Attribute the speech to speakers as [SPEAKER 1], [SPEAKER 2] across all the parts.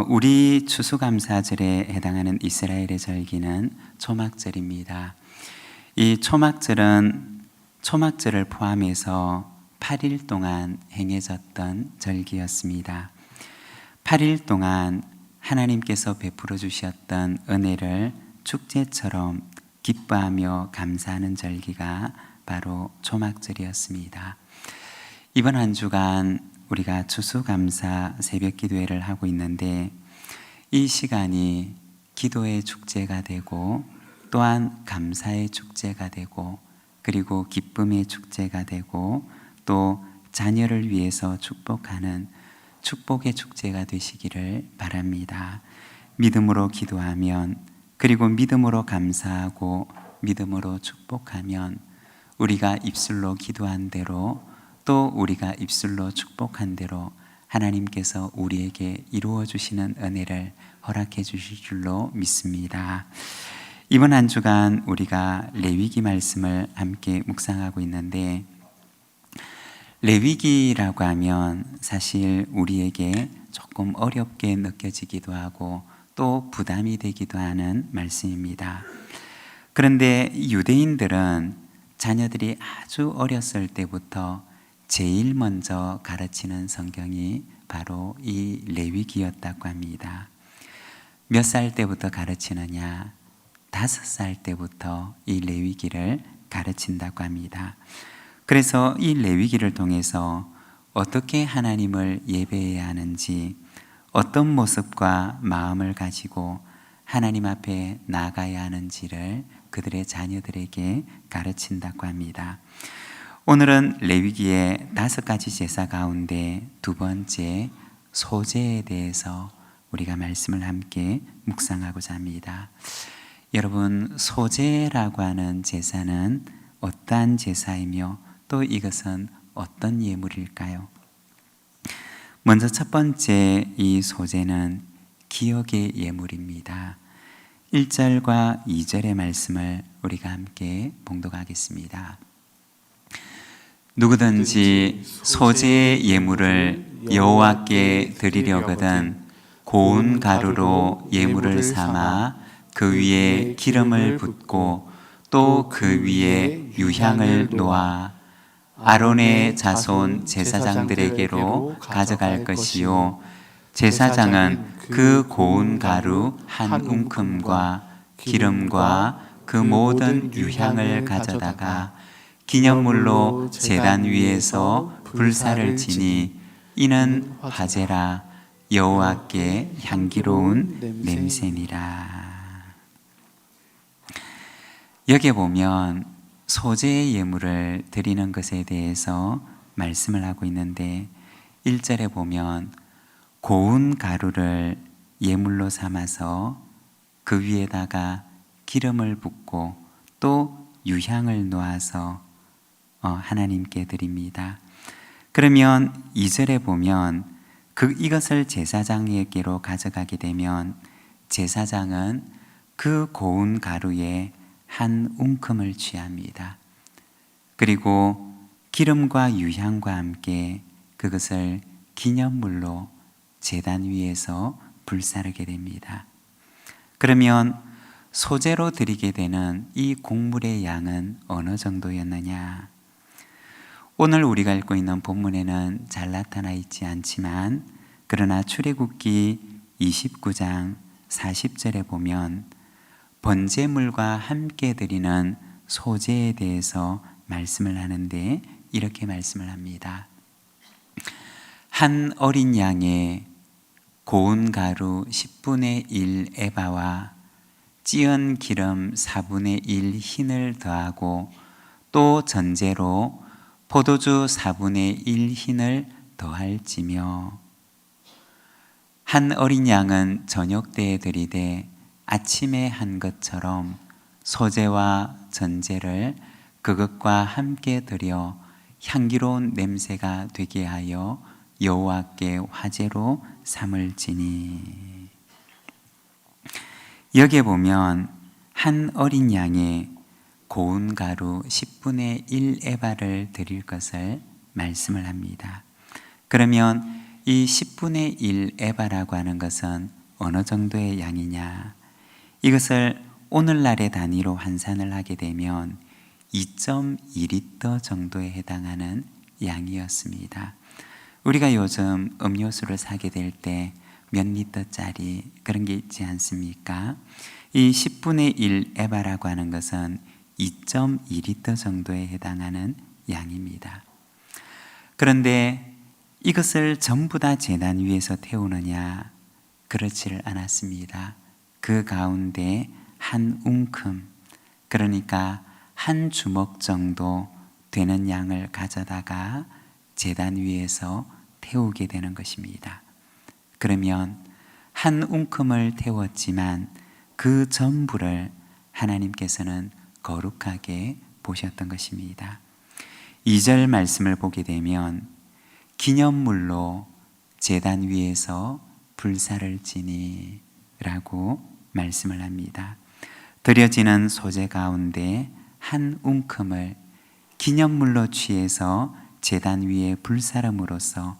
[SPEAKER 1] 우리 추수감사절에 해당하는 이스라엘의 절기는 초막절입니다. 이 초막절을 포함해서 8일 동안 행해졌던 절기였습니다. 8일 동안 하나님께서 베풀어 주셨던 은혜를 축제처럼 기뻐하며 감사하는 절기가 바로 초막절이었습니다. 이번 한 주간 우리가 추수감사 새벽기도회를 하고 있는데, 이 시간이 기도의 축제가 되고 또한 감사의 축제가 되고 그리고 기쁨의 축제가 되고 또 자녀를 위해서 축복하는 축복의 축제가 되시기를 바랍니다. 믿음으로 기도하면, 그리고 믿음으로 감사하고 믿음으로 축복하면 우리가 입술로 기도한 대로 또 우리가 입술로 축복한 대로 하나님께서 우리에게 이루어 주시는 은혜를 허락해 주실 줄로 믿습니다. 이번 한 주간 우리가 레위기 말씀을 함께 묵상하고 있는데, 레위기라고 하면 사실 우리에게 조금 어렵게 느껴지기도 하고 또 부담이 되기도 하는 말씀입니다. 그런데 유대인들은 자녀들이 아주 어렸을 때부터 제일 먼저 가르치는 성경이 바로 이 레위기였다고 합니다. 몇 살 때부터 가르치느냐? 5살 때부터 이 레위기를 가르친다고 합니다. 그래서 이 레위기를 통해서 어떻게 하나님을 예배해야 하는지, 어떤 모습과 마음을 가지고 하나님 앞에 나아가야 하는지를 그들의 자녀들에게 가르친다고 합니다. 오늘은 레위기의 5가지 제사 가운데 두 번째 소제에 대해서 우리가 말씀을 함께 묵상하고자 합니다. 여러분, 소제라고 하는 제사는 어떠한 제사이며 또 이것은 어떤 예물일까요? 먼저 첫 번째, 이 소제는 기억의 예물입니다. 1절과 2절의 말씀을 우리가 함께 봉독하겠습니다. 누구든지 소제의 예물을 여호와께 드리려거든 고운 가루로 예물을 삼아 그 위에 기름을 붓고 또 그 위에 유향을 놓아 아론의 자손 제사장들에게로 가져갈 것이요, 제사장은 그 고운 가루 한 움큼과 기름과 그 모든 유향을 가져다가 기념물로 제단 위에서 불사를 지니 이는 화제라, 여호와께 향기로운 냄새니라. 여기에 보면 소제의 예물을 드리는 것에 대해서 말씀을 하고 있는데, 1절에 보면 고운 가루를 예물로 삼아서 그 위에다가 기름을 붓고 또 유향을 놓아서 하나님께 드립니다. 그러면 2절에 보면 이것을 제사장에게로 가져가게 되면 제사장은 그 고운 가루에 한 움큼을 취합니다. 그리고 기름과 유향과 함께 그것을 기념물로 제단 위에서 불사르게 됩니다. 그러면 소제로 드리게 되는 이 곡물의 양은 어느 정도였느냐? 오늘 우리가 읽고 있는 본문에는 잘 나타나 있지 않지만, 그러나 출애굽기 29장 40절에 보면 번제물과 함께 드리는 소제에 대해서 말씀을 하는데 이렇게 말씀을 합니다. 한 어린 양의 고운 가루 10분의 1 에바와 찌은 기름 4분의 1 흰을 더하고 또 전제로 포도주 4분의 1 흰을 더할지며, 한 어린 양은 저녁 때에 드리되 아침에 한 것처럼 소제와 전제를 그것과 함께 드려 향기로운 냄새가 되게 하여 여호와께 화제로 삼을지니. 여기에 보면 한 어린 양의 고운 가루 10분의 1 에바를 드릴 것을 말씀을 합니다. 그러면 이 10분의 1 에바라고 하는 것은 어느 정도의 양이냐? 이것을 오늘날의 단위로 환산을 하게 되면 2.2리터 정도에 해당하는 양이었습니다. 우리가 요즘 음료수를 사게 될 때 몇 리터짜리 그런 게 있지 않습니까? 이 10분의 1 에바라고 하는 것은 2.2리터 정도에 해당하는 양입니다. 그런데 이것을 전부 다 제단 위에서 태우느냐? 그렇지를 않았습니다. 그 가운데 한 웅큼, 그러니까 한 주먹 정도 되는 양을 가져다가 제단 위에서 태우게 되는 것입니다. 그러면 한 웅큼을 태웠지만 그 전부를 하나님께서는 거룩하게 보셨던 것입니다. 2절 말씀을 보게 되면 기념물로 제단 위에서 불사를 지니 라고 말씀을 합니다. 드려지는 소재 가운데 한 웅큼을 기념물로 취해서 제단 위에 불사름으로써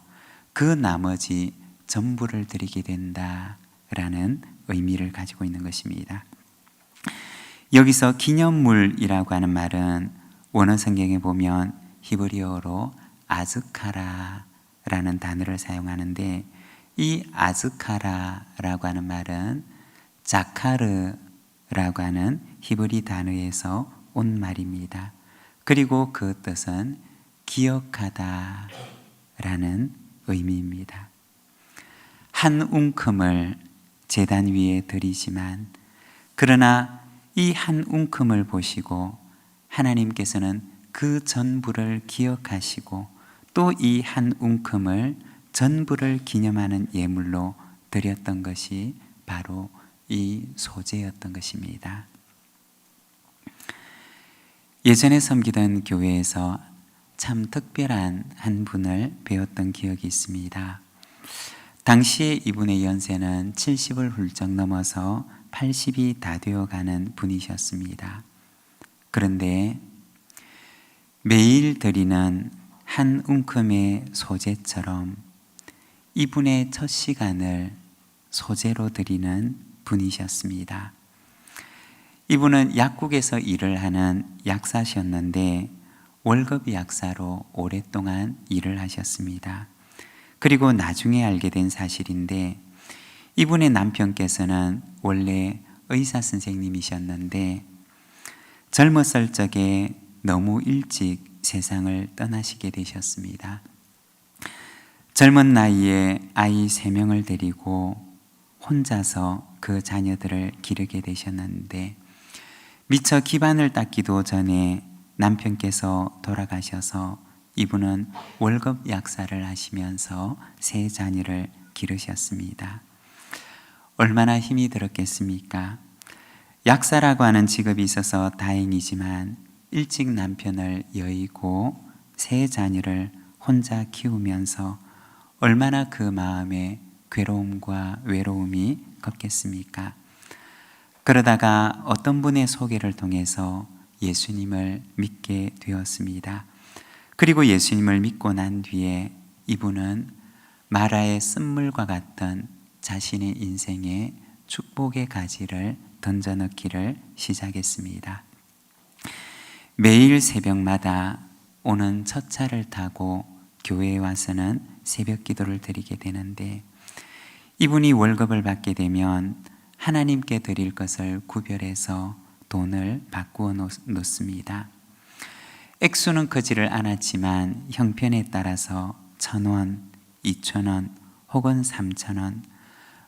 [SPEAKER 1] 그 나머지 전부를 드리게 된다라는 의미를 가지고 있는 것입니다. 여기서 기념물이라고 하는 말은 원어 성경에 보면 히브리어로 아즈카라라는 단어를 사용하는데, 이 아즈카라라고 하는 말은 자카르라고 하는 히브리 단어에서 온 말입니다. 그리고 그 뜻은 기억하다라는 의미입니다. 한 웅큼을 제단 위에 드리지만, 그러나 이 한 웅큼을 보시고 하나님께서는 그 전부를 기억하시고 또 이 한 웅큼을 전부를 기념하는 예물로 드렸던 것이 바로 이 소재였던 것입니다. 예전에 섬기던 교회에서 참 특별한 한 분을 배웠던 기억이 있습니다. 당시에 이분의 연세는 70을 훌쩍 넘어서 80이 다 되어가는 분이셨습니다. 그런데 매일 드리는 한 웅큼의 소재처럼 이분의 첫 시간을 소재로 드리는 분이셨습니다. 이분은 약국에서 일을 하는 약사셨는데 월급 약사로 오랫동안 일을 하셨습니다. 그리고 나중에 알게 된 사실인데, 이분의 남편께서는 원래 의사 선생님이셨는데 젊었을 적에 너무 일찍 세상을 떠나시게 되셨습니다. 젊은 나이에 아이 3명을 데리고 혼자서 그 자녀들을 기르게 되셨는데, 미처 기반을 닦기도 전에 남편께서 돌아가셔서 이분은 월급 약사를 하시면서 3 자녀를 기르셨습니다. 얼마나 힘이 들었겠습니까? 약사라고 하는 직업이 있어서 다행이지만 일찍 남편을 여의고 3 자녀를 혼자 키우면서 얼마나 그 마음에 괴로움과 외로움이 컸겠습니까? 그러다가 어떤 분의 소개를 통해서 예수님을 믿게 되었습니다. 그리고 예수님을 믿고 난 뒤에 이분은 마라의 쓴물과 같던 자신의 인생에 축복의 가지를 던져넣기를 시작했습니다. 매일 새벽마다 오는 첫 차를 타고 교회에 와서는 새벽 기도를 드리게 되는데, 이분이 월급을 받게 되면 하나님께 드릴 것을 구별해서 돈을 바꾸어 놓습니다. 액수는 크지를 않았지만 형편에 따라서 1,000원, 2,000원 혹은 3,000원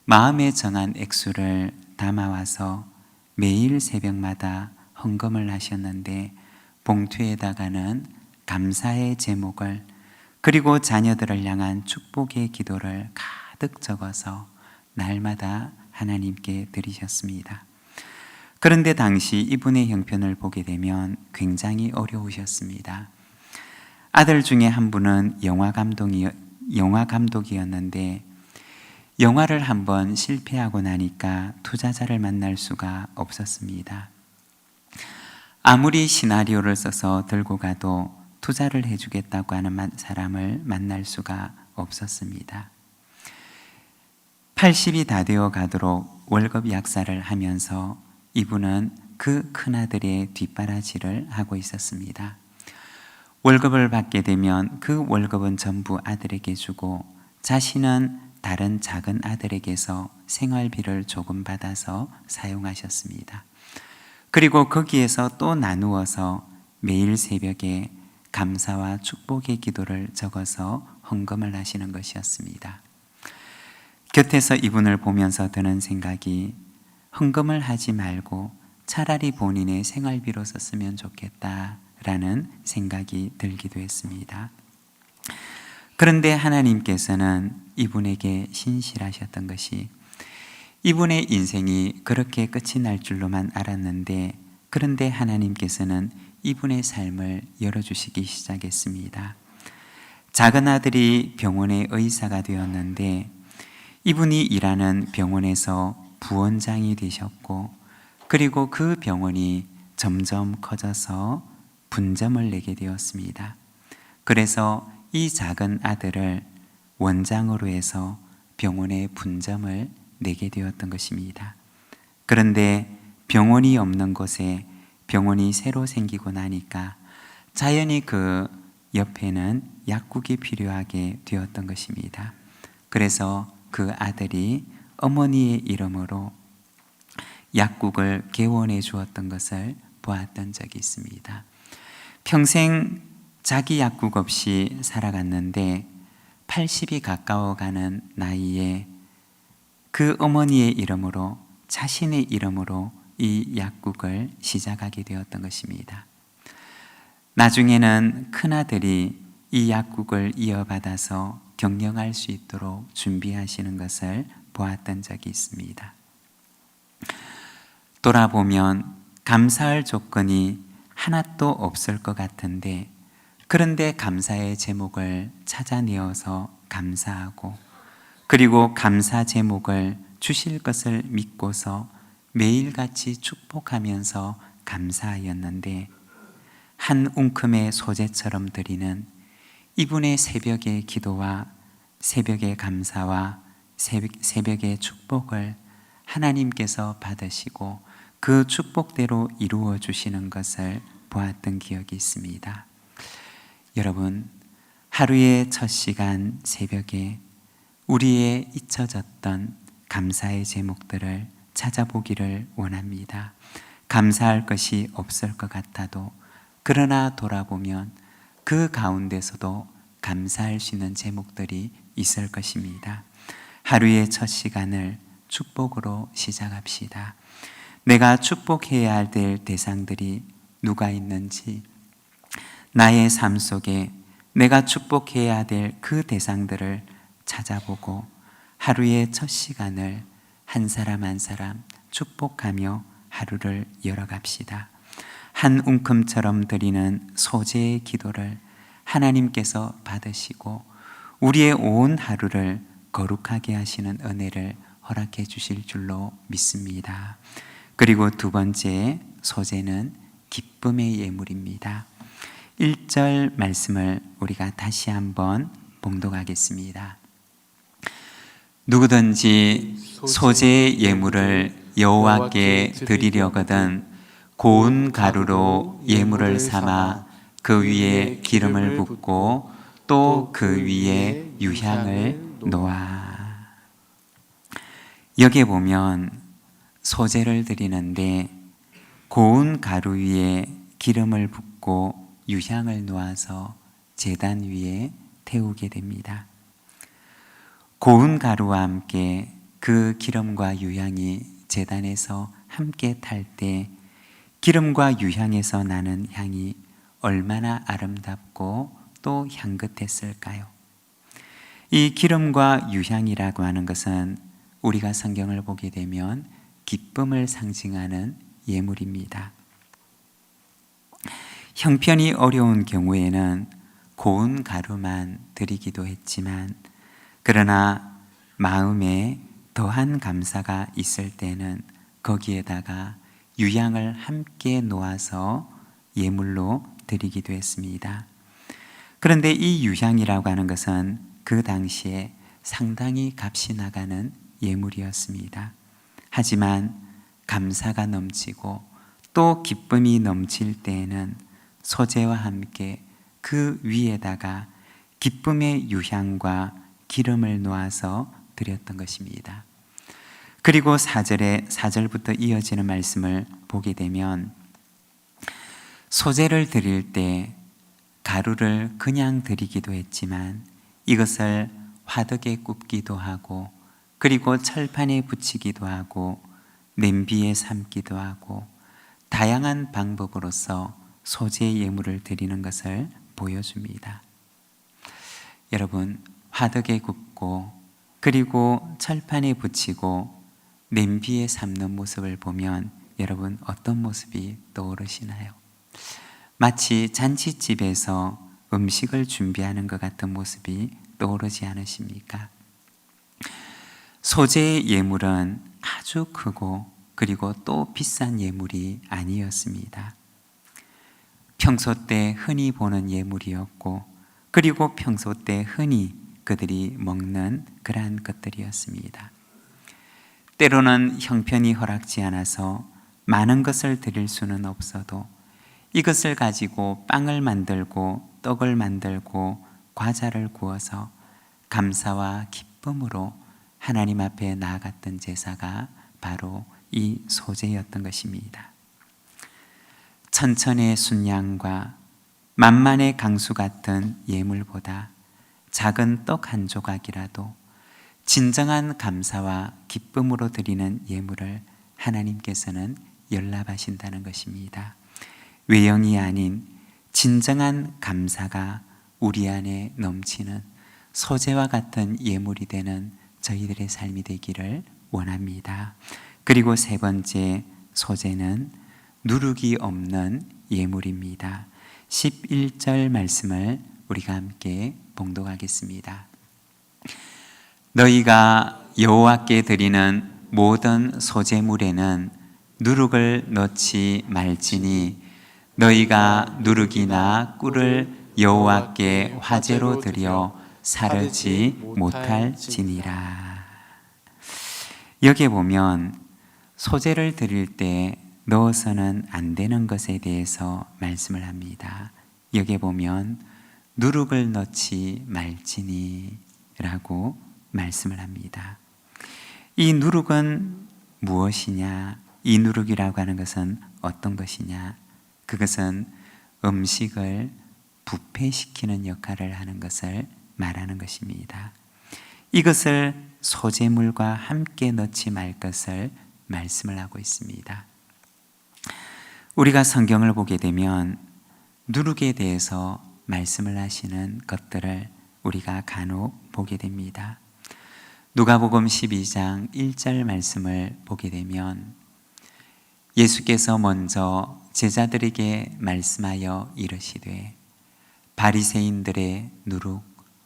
[SPEAKER 1] 마음에 정한 액수를 담아와서 매일 새벽마다 헌금을 하셨는데, 봉투에다가는 감사의 제목을 그리고 자녀들을 향한 축복의 기도를 가득 적어서 날마다 하나님께 드리셨습니다. 그런데 당시 이분의 형편을 보게 되면 굉장히 어려우셨습니다. 아들 중에 한 분은 영화 감독이었는데 영화를 한번 실패하고 나니까 투자자를 만날 수가 없었습니다. 아무리 시나리오를 써서 들고 가도 투자를 해주겠다고 하는 사람을 만날 수가 없었습니다. 80이 다 되어 가도록 월급 약사를 하면서 이분은 그 큰아들의 뒷바라지를 하고 있었습니다. 월급을 받게 되면 그 월급은 전부 아들에게 주고 자신은 다른 작은 아들에게서 생활비를 조금 받아서 사용하셨습니다. 그리고 거기에서 또 나누어서 매일 새벽에 감사와 축복의 기도를 적어서 헌금을 하시는 것이었습니다. 곁에서 이분을 보면서 드는 생각이 헌금을 하지 말고 차라리 본인의 생활비로 썼으면 좋겠다라는 생각이 들기도 했습니다. 그런데 하나님께서는 이분에게 신실하셨던 것이 이분의 인생이 그렇게 끝이 날 줄로만 알았는데 그런데 하나님께서는 이분의 삶을 열어주시기 시작했습니다. 작은 아들이 병원의 의사가 되었는데 이분이 일하는 병원에서 부원장이 되셨고 그리고 그 병원이 점점 커져서 분점을 내게 되었습니다. 그래서 이 작은 아들을 원장으로 해서 병원의 분점을 내게 되었던 것입니다. 그런데 병원이 없는 곳에 병원이 새로 생기고 나니까 자연히 그 옆에는 약국이 필요하게 되었던 것입니다. 그래서 그 아들이 어머니의 이름으로 약국을 개원해 주었던 것을 보았던 적이 있습니다. 평생 자기 약국 없이 살아갔는데 80이 가까워가는 나이에 그 어머니의 이름으로 자신의 이름으로 이 약국을 시작하게 되었던 것입니다. 나중에는 큰아들이 이 약국을 이어받아서 경영할 수 있도록 준비하시는 것을 보았던 적이 있습니다. 돌아보면 감사할 조건이 하나도 없을 것 같은데 그런데 감사의 제목을 찾아내어서 감사하고 그리고 감사 제목을 주실 것을 믿고서 매일같이 축복하면서 감사하였는데 한 움큼의 소재처럼 드리는 이분의 새벽의 기도와 새벽의 감사와 새벽의 축복을 하나님께서 받으시고 그 축복대로 이루어 주시는 것을 보았던 기억이 있습니다. 여러분, 하루의 첫 시간 새벽에 우리의 잊혀졌던 감사의 제목들을 찾아보기를 원합니다. 감사할 것이 없을 것 같아도 그러나 돌아보면 그 가운데서도 감사할 수 있는 제목들이 있을 것입니다. 하루의 첫 시간을 축복으로 시작합시다. 내가 축복해야 될 대상들이 누가 있는지 나의 삶 속에 내가 축복해야 될 그 대상들을 찾아보고 하루의 첫 시간을 한 사람 한 사람 축복하며 하루를 열어갑시다. 한 움큼처럼 드리는 소재의 기도를 하나님께서 받으시고 우리의 온 하루를 거룩하게 하시는 은혜를 허락해 주실 줄로 믿습니다. 그리고 두 번째 소재는 기쁨의 예물입니다. 1절 말씀을 우리가 다시 한번 봉독하겠습니다. 누구든지 소재의 예물을 여호와께 드리려거든 고운 가루로 예물을 삼아 그 위에 기름을 붓고 또 그 위에 유향을 놓아. 여기에 보면 소재를 드리는데 고운 가루 위에 기름을 붓고 유향을 놓아서 제단 위에 태우게 됩니다. 고운 가루와 함께 그 기름과 유향이 제단에서 함께 탈 때 기름과 유향에서 나는 향이 얼마나 아름답고 또 향긋했을까요? 이 기름과 유향이라고 하는 것은 우리가 성경을 보게 되면 기쁨을 상징하는 예물입니다. 형편이 어려운 경우에는 고운 가루만 드리기도 했지만 그러나 마음에 더한 감사가 있을 때는 거기에다가 유향을 함께 놓아서 예물로 드리기도 했습니다. 그런데 이 유향이라고 하는 것은 그 당시에 상당히 값이 나가는 예물이었습니다. 하지만 감사가 넘치고 또 기쁨이 넘칠 때에는 소재와 함께 그 위에다가 기쁨의 유향과 기름을 놓아서 드렸던 것입니다. 그리고 4절부터 이어지는 말씀을 보게 되면 소재를 드릴 때 가루를 그냥 드리기도 했지만 이것을 화덕에 굽기도 하고 그리고 철판에 붙이기도 하고 냄비에 삶기도 하고 다양한 방법으로서 소재 예물을 드리는 것을 보여줍니다. 여러분, 화덕에 굽고 그리고 철판에 붙이고 냄비에 삶는 모습을 보면 여러분 어떤 모습이 떠오르시나요? 마치 잔치집에서 음식을 준비하는 것 같은 모습이 떠오르지 않으십니까? 소재의 예물은 아주 크고 그리고 또 비싼 예물이 아니었습니다. 평소 때 흔히 보는 예물이었고 그리고 평소 때 흔히 그들이 먹는 그러한 것들이었습니다. 때로는 형편이 허락지 않아서 많은 것을 드릴 수는 없어도 이것을 가지고 빵을 만들고 떡을 만들고 과자를 구워서 감사와 기쁨으로 하나님 앞에 나아갔던 제사가 바로 이 소재였던 것입니다. 천천의 순양과 만만의 강수 같은 예물보다 작은 떡 한 조각이라도 진정한 감사와 기쁨으로 드리는 예물을 하나님께서는 열납하신다는 것입니다. 외형이 아닌 진정한 감사가 우리 안에 넘치는 소재와 같은 예물이 되는 저희들의 삶이 되기를 원합니다. 그리고 세 번째 소재는 누룩이 없는 예물입니다. 11절 말씀을 우리가 함께 봉독하겠습니다. 너희가 여호와께 드리는 모든 소재물에는 누룩을 넣지 말지니 너희가 누룩이나 꿀을 여호와께 화제로 드려 사르지 못할지니라. 여기에 보면 소재를 드릴 때 넣어서는 안 되는 것에 대해서 말씀을 합니다. 여기에 보면 누룩을 넣지 말지니 라고 말씀을 합니다. 이 누룩은 무엇이냐? 이 누룩이라고 하는 것은 어떤 것이냐? 그것은 음식을 부패시키는 역할을 하는 것을 말하는 것입니다. 이것을 소재물과 함께 넣지 말 것을 말씀을 하고 있습니다. 우리가 성경을 보게 되면 누룩에 대해서 말씀을 하시는 것들을 우리가 간혹 보게 됩니다. 누가복음 12장 1절 말씀을 보게 되면 예수께서 먼저 제자들에게 말씀하여 이르시되 바리새인들의 누룩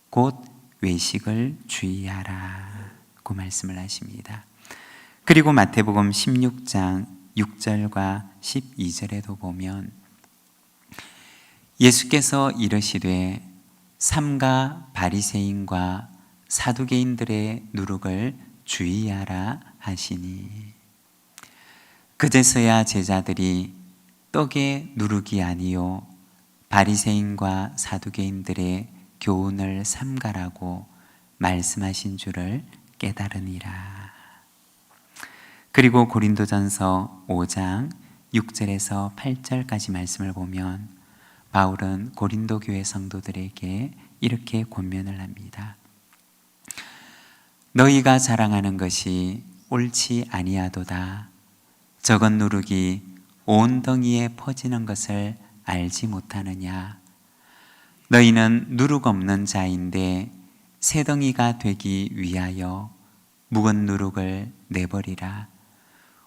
[SPEAKER 1] 곧 외식을 주의하라고 말씀을 하십니다. 그리고 마태복음 16장 6절과 12절에도 보면 예수께서 이르시되 삼가 바리새인과 사두개인들의 누룩을 주의하라 하시니 그제서야 제자들이 떡의 누룩이 아니요 바리새인과 사두개인들의 교훈을 삼가라고 말씀하신 줄을 깨달으니라. 그리고 고린도전서 5장 6절에서 8절까지 말씀을 보면 바울은 고린도 교회 성도들에게 이렇게 권면을 합니다. 너희가 자랑하는 것이 옳지 아니하도다. 적은 누룩이 온 덩이에 퍼지는 것을 알지 못하느냐. 너희는 누룩 없는 자인데 새 덩이가 되기 위하여 묵은 누룩을 내버리라.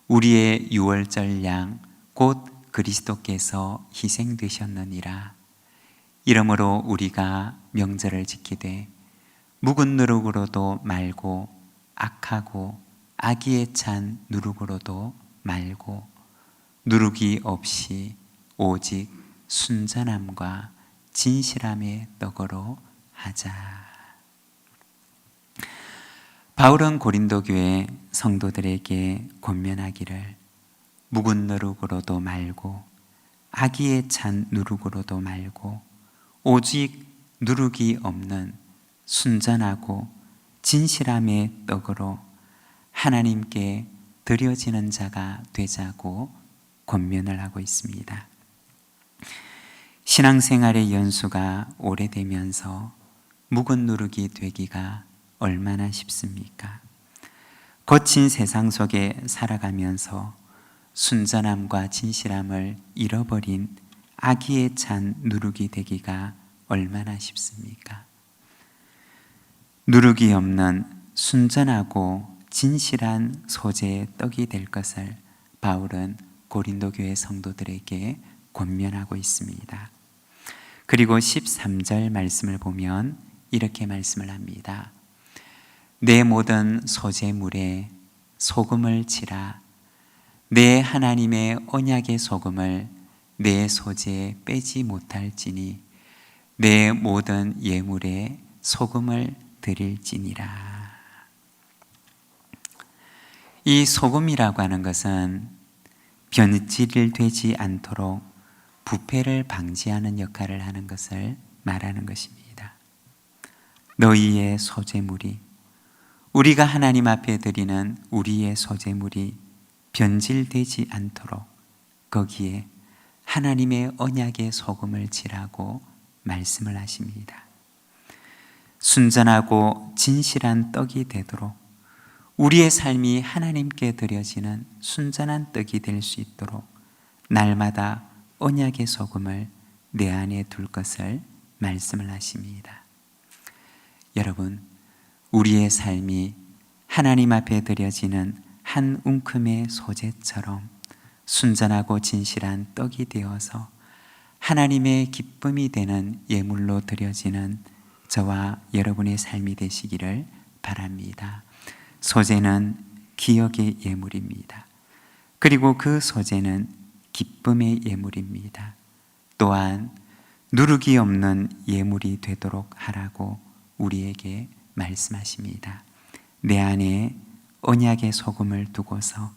[SPEAKER 1] 우리의 유월절 양 곧 그리스도께서 희생되셨느니라. 이러므로 우리가 명절을 지키되 묵은 누룩으로도 말고 악하고 악의에 찬 누룩으로도 말고 누룩이 없이 오직 순전함과 진실함의 떡으로 하자. 바울은 고린도 교회 성도들에게 권면하기를 묵은 누룩으로도 말고 악의에 찬 누룩으로도 말고 오직 누룩이 없는 순전하고 진실함의 떡으로 하나님께 드려지는 자가 되자고 권면을 하고 있습니다. 신앙생활의 연수가 오래되면서 묵은 누룩이 되기가 얼마나 쉽습니까? 거친 세상 속에 살아가면서 순전함과 진실함을 잃어버린 악의에 찬 누룩이 되기가 얼마나 쉽습니까? 누룩이 없는 순전하고 진실한 소재의 떡이 될 것을 바울은 고린도 교회 성도들에게 권면하고 있습니다. 그리고 13절 말씀을 보면 이렇게 말씀을 합니다. 내 모든 소재물에 소금을 치라. 내 하나님의 언약의 소금을 내 소재에 빼지 못할지니 내 모든 예물에 소금을 드릴지니라. 이 소금이라고 하는 것은 변질되지 않도록 부패를 방지하는 역할을 하는 것을 말하는 것입니다. 너희의 소재물이, 우리가 하나님 앞에 드리는 우리의 소재물이 변질되지 않도록 거기에 하나님의 언약의 소금을 칠하고 말씀을 하십니다. 순전하고 진실한 떡이 되도록 우리의 삶이 하나님께 드려지는 순전한 떡이 될 수 있도록 날마다 언약의 소금을 내 안에 둘 것을 말씀을 하십니다. 여러분, 우리의 삶이 하나님 앞에 드려지는 한 움큼의 소재처럼 순전하고 진실한 떡이 되어서 하나님의 기쁨이 되는 예물로 드려지는 저와 여러분의 삶이 되시기를 바랍니다. 소재는 기억의 예물입니다. 그리고 그 소재는 기쁨의 예물입니다. 또한 누룩이 없는 예물이 되도록 하라고 우리에게 말씀하십니다. 내 안에 언약의 소금을 두고서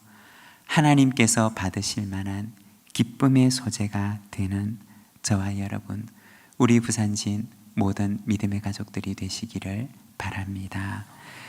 [SPEAKER 1] 하나님께서 받으실 만한 기쁨의 소재가 되는 저와 여러분, 우리 부산진 모든 믿음의 가족들이 되시기를 바랍니다.